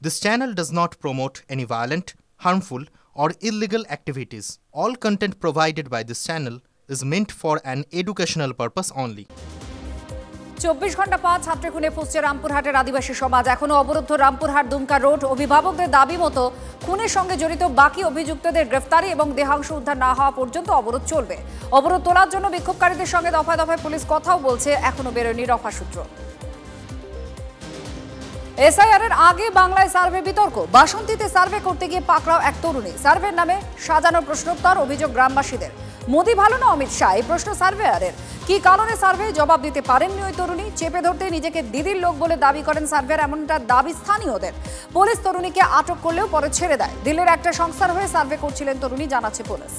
This channel does not promote any violent, harmful, or illegal activities. All content provided by this channel is meant for an educational purpose only. 24 ঘন্টা পর ছাত্র খুনে ফুঁসছে রামপুরহাটের আদিবাসী সমাজ। এখনো অবরুদ্ধ Rampurhat Dumka road. অভিভাবকদের দাবি মতো খুনের সঙ্গে জড়িত বাকি অভিযুক্তদের গ্রেফতারি এবং দেহাংশ উদ্ধার না হওয়া পর্যন্ত অবরোধ চলবে। অবরোধ তোলার জন্য বিক্ষোভকারীদের সঙ্গে দফায় দফায় পুলিশ কথাও বলছে, এখনো বেরোয়নি রফা সূত্র। এসআইআর এর আগে বাংলায় সার্ভে বিতর্ক। বাসন্তীতে সার্ভে করতে গিয়ে পাকড়াও এক তরুণী। সার্ভের নামে সাজানো প্রশ্নোত্তর, অভিযোগ গ্রামবাসীদের। মোদি ভালো না অমিত শাহ, এই প্রশ্ন সার্ভেয়ারের। কি কারণে সার্ভে জবাব দিতে পারেননি ওই তরুণী। চেপে ধরতে নিজেকে দিদির লোক বলে দাবি করেন সার্ভেয়ার, এমনটা দাবি স্থানীয়দের। পুলিশ তরুণীকে আটক করলেও পরে ছেড়ে দেয়। দিল্লির একটা সংস্থার হয়ে সার্ভে করছিলেন তরুণী, জানাচ্ছে পুলিশ।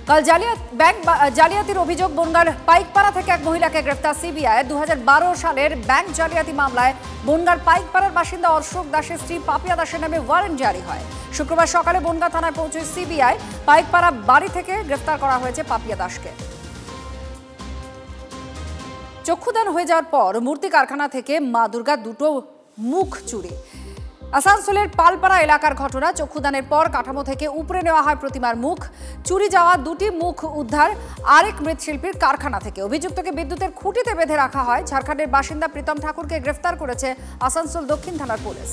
কাল ব্যাংক জালিয়াতির অভিযোগ। বনগাঁর পাইকপাড়া থেকে এক মহিলাকে গ্রেফতার সিবিআই। 2012 সালের ব্যাংক জালিয়াতি মামলায় বনগাঁর পাইকপাড়ার বাসিন্দা অশোক দাসের স্ত্রী পাপিয়া দাসের নামে ওয়ারেন্ট জারি হয়। শুক্রবার সকালে বনগাঁ থানায় পৌঁছয় সিবিআই। পাইকপাড়া বাড়ি থেকে গ্রেফতার করা হয়েছে পাপিয়া দাসকে। চক্ষুদান হয়ে যাওয়ার পর মূর্তি কারখানা থেকে মা দুর্গা দুটো মুখ চুরি। আসানসোলের পালপাড়া এলাকার ঘটনা। চক্ষুদানের পর কাঠামো থেকে উপরে নেওয়া হয় প্রতিমার মুখ। চুরি যাওয়া দুটি মুখ উদ্ধার আরেক মৃৎশিল্পীর কারখানা থেকে। অভিযুক্তকে বিদ্যুতের খুঁটিতে বেঁধে রাখা হয়। ঝাড়খণ্ডের বাসিন্দা প্রীতম ঠাকুরকে গ্রেফতার করেছে আসানসোল দক্ষিণ থানার পুলিশ।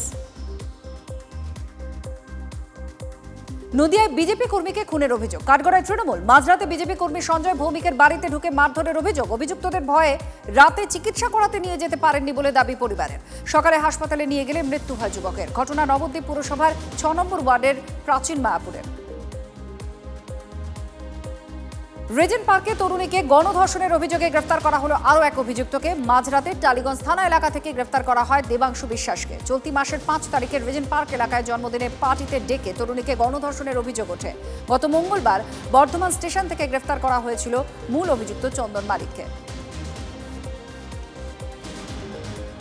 নদিয়ায় বিজেপি কর্মীকে খুনের অভিযোগ। কাঠগড়ায় তৃণমূল। মাঝরাতে বিজেপি কর্মী সঞ্জয় ভৌমিকের বাড়িতে ঢুকে মারধরের অভিযোগ। অভিযুক্তদের ভয়ে রাতে চিকিৎসা করাতে নিয়ে যেতে পারেননি বলে দাবি পরিবারের। সকালে হাসপাতালে নিয়ে গেলে মৃত্যু হয় যুবকের। ঘটনা নবদ্বীপ পুরসভার 6 নম্বর ওয়ার্ডের প্রাচীন মায়াপুরের। রেজেন্ট পার্কে তরুণীকে গণধর্ষণের অভিযোগে গ্রেফতার করা হলো আরও এক অভিযুক্তকে। মাঝরাতে টালিগঞ্জ থানা এলাকা থেকে গ্রেফতার করা হয় দেবাংশু বিশ্বাসকে। চলতি মাসের 5 তারিখে রেজেন্ট পার্ক এলাকায় জন্মদিনে পার্টিতে ডেকে তরুণীকে গণধর্ষণের অভিযোগ ওঠে। গত মঙ্গলবার বর্ধমান স্টেশন থেকে গ্রেফতার করা হয়েছিল মূল অভিযুক্ত চন্দন মালিককে।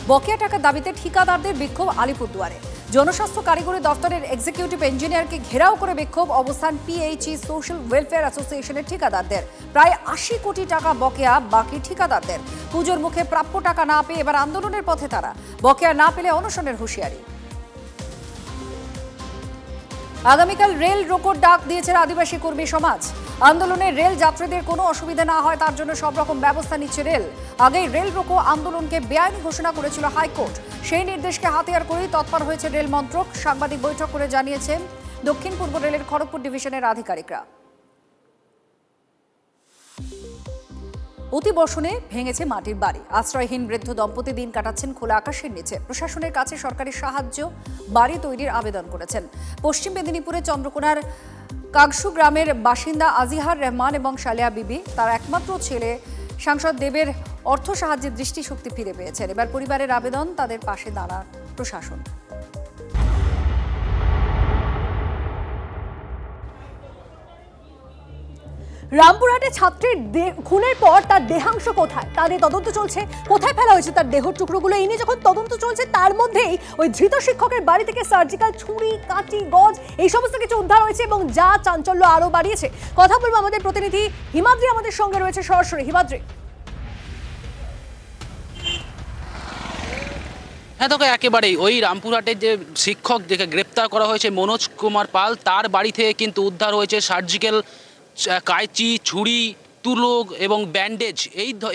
বকেয়া টাকার দাবিতে ঠিকাদারদের বিক্ষোভ আলিপুরদুয়ারে। জনস্বাস্থ্য কারিগরি দপ্তরের এক্সিকিউটিভ ইঞ্জিনিয়ারকে ঘেরাও করে বিক্ষোভ। অবস্থান পিএইচই সোশ্যাল ওয়েলফেয়ার অ্যাসোসিয়েশনের ঠিকাদারদের। প্রায় 80 কোটি টাকা বকেয়া বাকি ঠিকাদারদের। পুজোর মুখে প্রাপ্য টাকা না পেয়ে এবার আন্দোলনের পথে তারা। বকেয়া না পেলে অনশনের হুঁশিয়ারি। আগামীকাল রেল রোকোর ডাক দিয়েছে আদিবাসী কর্মী সমাজ। আন্দোলনে রেল যাত্রীদের কোনো অসুবিধা না হয় তার জন্য সব রকম ব্যবস্থা নিচ্ছে রেল। আগেই রেল রোকো আন্দোলনকে বেআইনি ঘোষণা করেছিল হাইকোর্ট। সেই নির্দেশকে হাতিয়ার করেই তৎপর হয়েছে রেল মন্ত্রক। সাংবাদিক বৈঠক করে জানিয়েছেন দক্ষিণ পূর্ব রেলের খড়গপুর ডিভিশনের আধিকারিকরা। অতিবর্ষণে ভেঙেছে মাটির বাড়ি। আশ্রয়হীন বৃদ্ধ দম্পতি দিন কাটাচ্ছেন খোলা আকাশের নিচে। প্রশাসনের কাছে সরকারি সাহায্য, বাড়ি তৈরির আবেদন করেছেন। পশ্চিম মেদিনীপুরের চন্দ্রকোনার কাগসু গ্রামের বাসিন্দা আজিহার রহমান এবং সালেয়া বিবি তার একমাত্র ছেলে সাংসদ দেবের অর্থ সাহায্যের দৃষ্টিশক্তি ফিরে পেয়েছেন। এবার পরিবারের আবেদন তাদের পাশে দাঁড়ান প্রশাসন। রামপুরহাটে ছাত্রীর খুনের পর তার দেহাংশ কোথায়, তা নিয়ে তদন্ত চলছে। কোথায় ফেলা হয়েছে তার দেহ টুকরোগুলো, এই নিয়ে যখন তদন্ত চলছে তার মধ্যেই ওই ধৃত শিক্ষকের বাড়ি থেকে সার্জিক্যাল ছুরি, কাঁচি, গজ এই সমস্ত কিছু উদ্ধার হয়েছে এবং যা চাঞ্চল্য আরো বাড়িয়েছে। কথা বলবো আমাদের প্রতিনিধি হিমাদ্রি আমাদের সঙ্গে রয়েছে সরাসরি। হিমাদ্রি। হ্যাঁ দেখো, একেবারেই ওই রামপুরহাটের যে শিক্ষক যাকে গ্রেপ্তার করা হয়েছে মনোজ কুমার পাল, তার বাড়ি থেকে কিন্তু উদ্ধার হয়েছে সার্জিক্যাল কাঁচি, ছুরি, তুলো এবং ব্যান্ডেজ।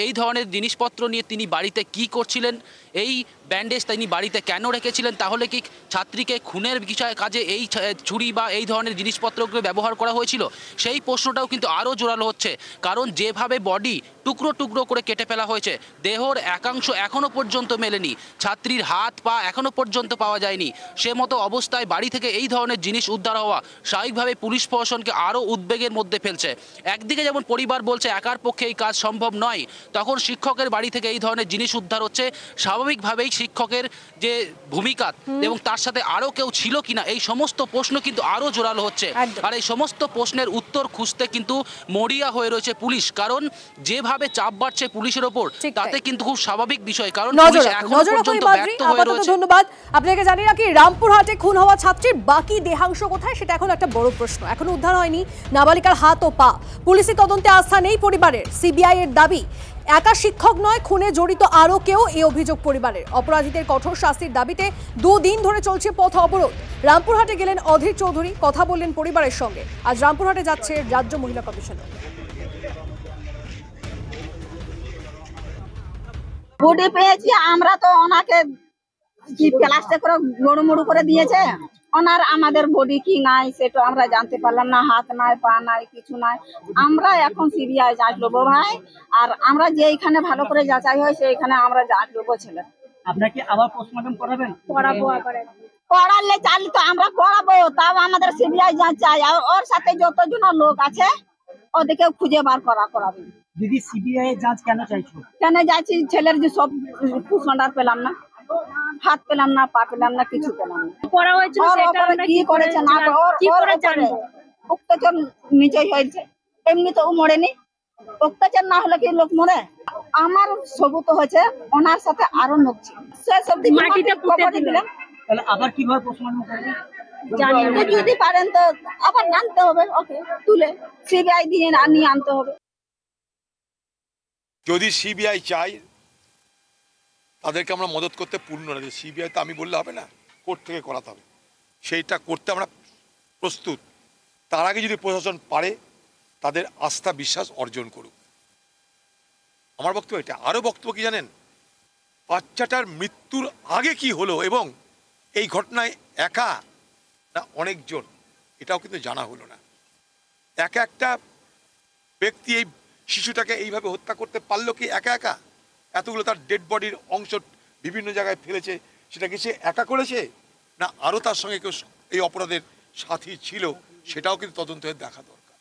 এই ধরনের জিনিসপত্র নিয়ে তিনি বাড়িতে কি করছিলেন, এই ব্যান্ডেজ তিনি বাড়িতে কেন রেখেছিলেন, তাহলে কি ছাত্রীকে খুনের বিষয়ে কাজে এই ছুরি বা এই ধরনের জিনিসপত্রকে ব্যবহার করা হয়েছিল, সেই প্রশ্নটাও কিন্তু আরও জোরালো হচ্ছে। কারণ যেভাবে বডি টুকরো টুকরো করে কেটে ফেলা হয়েছে, দেহর একাংশ এখনও পর্যন্ত মেলেনি, ছাত্রীর হাত পা এখনও পর্যন্ত পাওয়া যায়নি, সে মতো অবস্থায় বাড়ি থেকে এই ধরনের জিনিস উদ্ধার হওয়া স্বাভাবিকভাবে পুলিশ প্রশাসনকে আরও উদ্বেগের মধ্যে ফেলছে। একদিকে যেমন পরিবার বলছে একার পক্ষে এই কাজ সম্ভব নয়, তখন শিক্ষকের বাড়ি থেকে এই ধরনের জিনিস উদ্ধার হচ্ছে। স্বাভাবিকভাবেই শিক্ষকের যে ভূমিকা এবং তার সাথে আরও কেউ ছিল কিনা, এই সমস্ত প্রশ্ন কিন্তু আরও জোরালো হচ্ছে। আর এই সমস্ত প্রশ্নের উত্তর খুঁজতে কিন্তু মরিয়া হয়ে রয়েছে পুলিশ। কারণ যেভাবে চাপ বাড়ছে পুলিশের ওপর, তাতে কিন্তু খুব স্বাভাবিক বিষয়। কারণ পুলিশ এখনো পর্যন্ত ব্যর্থ হয়ে রয়েছে। ধন্যবাদ আপনাকে। জানি রাখি রামপুরহাটে খুন হওয়া ছাত্রীর বাকি দেহাংশ কোথায়, সেটা এখন একটা বড় প্রশ্ন। এখনো উদ্ধার হয়নি নাবালিকার হাত ও পা। পুলিশি তদন্তে আস্থা নেই পরিবারের। সিবিআই এর দাবি একা শিক্ষক নয়, খুনে জড়িত আরও কেউ এই অভিযোগ পরিবারের। অপরাধীদের কঠোর শাস্তির দাবিতে 2 দিন ধরে চলছে পথ অবরোধ। রামপুরহাটে গেলেন অধীর চৌধুরী, কথা বললেন পরিবারের সঙ্গে। আজ রামপুরহাটে যাচ্ছে রাজ্য মহিলা কমিশনার। বডি পেয়েছি আমরা, তো ওনাকে কি প্লাস্টিক করে গড়ুমড়ু করে দিয়েছে। ওনার আমাদের বডি কি নাই সেটা আমরা জানতে পারলাম না, হাত নাই পা নাই কিছু নাই। আমরা এখন সিবিআই যাচ নেবো ভাই, আর আমরা যে এখানে ভালো করে যাচাই হয় সেইখানে আমরা যাচ নেবো ছেলে। আপনাকে আবার পোস্টমর্টম করাবেন? করালে চাল তো আমরা করাবো, তাও আমাদের সিবিআই যাচ চাই। আর ওর সাথে যতজন লোক আছে ওদেরকে খুঁজে বার করাবে। দিদি, সিবিআই যাঁচ কেন চাইছো? কেন যাচ্ছি, ছেলের যে সব কুসন্ডার পেলাম না, হাত পেলাম না, পা পেলাম না, কিছু পেলাম না। করা হয়েছিল সেটা আমরা কি করেছে না কি করে জানবো? অত্যাচার নিচেই হয়েছে, এমনি তো ও মরেনি। অত্যাচার না হলে কি লোক মরে? আমার সবুত হয়েছে ওনার সাথে আরো লোক ছিল, সে সব মাটিতে পুঁতে দিলেন। তাহলে আবার কিভাবে পোস্টমর্টম করবেন? তো যদি পারেন তো আবার আনতে হবে, ওকে তুলে সিবিআই দিয়ে নিয়ে আনতে হবে। যদি সিবিআই চাই তাদেরকে আমরা মদত করতে পূর্ণ রাজি। সিবিআই তো আমি বললে হবে না, কোর্ট থেকে করাতে হবে, সেইটা করতে আমরা প্রস্তুত। তার আগে যদি প্রশাসন পারে তাদের আস্থা বিশ্বাস অর্জন করুক। আমার বক্তব্য এটা। আরও বক্তব্য কি জানেন, বাচ্চাটার মৃত্যুর আগে কি হলো এবং এই ঘটনায় একা না অনেকজন, এটাও কিন্তু জানা হলো না। একা একটা ব্যক্তি এই শিশুটাকে এইভাবে হত্যা করতে পারলো কি একা একা? এতগুলো তার ডেড বডির অংশ বিভিন্ন জায়গায় ফেলেছে, সেটা কি সে একা করেছে না আরও তার সঙ্গে কেউ এই অপরাধের সাথী ছিল? সেটাও কিন্তু তদন্ত হয়ে দেখা দরকার।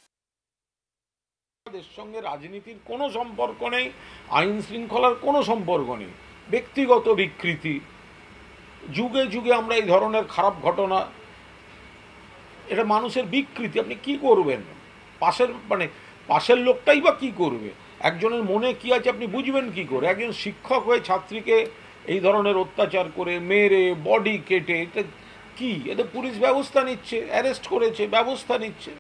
এর সঙ্গে রাজনীতির কোনো সম্পর্ক নেই, আইন শৃঙ্খলার কোনো সম্পর্ক নেই, ব্যক্তিগত বিকৃতি। যুগে যুগে আমরা এই ধরনের খারাপ ঘটনা, এটা মানুষের বিকৃতি। আপনি কি করবেন? পাশের লোকটাই বা কি করবে? একজনের মনে কি আছে আপনি বুঝবেন কি করে? একজন শিক্ষক হয়ে ছাত্রীকে এই ধরনের অত্যাচার করে মেরে বডি কেটে, এটা কি? এতে পুলিশ ব্যবস্থা নিচ্ছে, অ্যারেস্ট করেছে, ব্যবস্থা নিচ্ছে।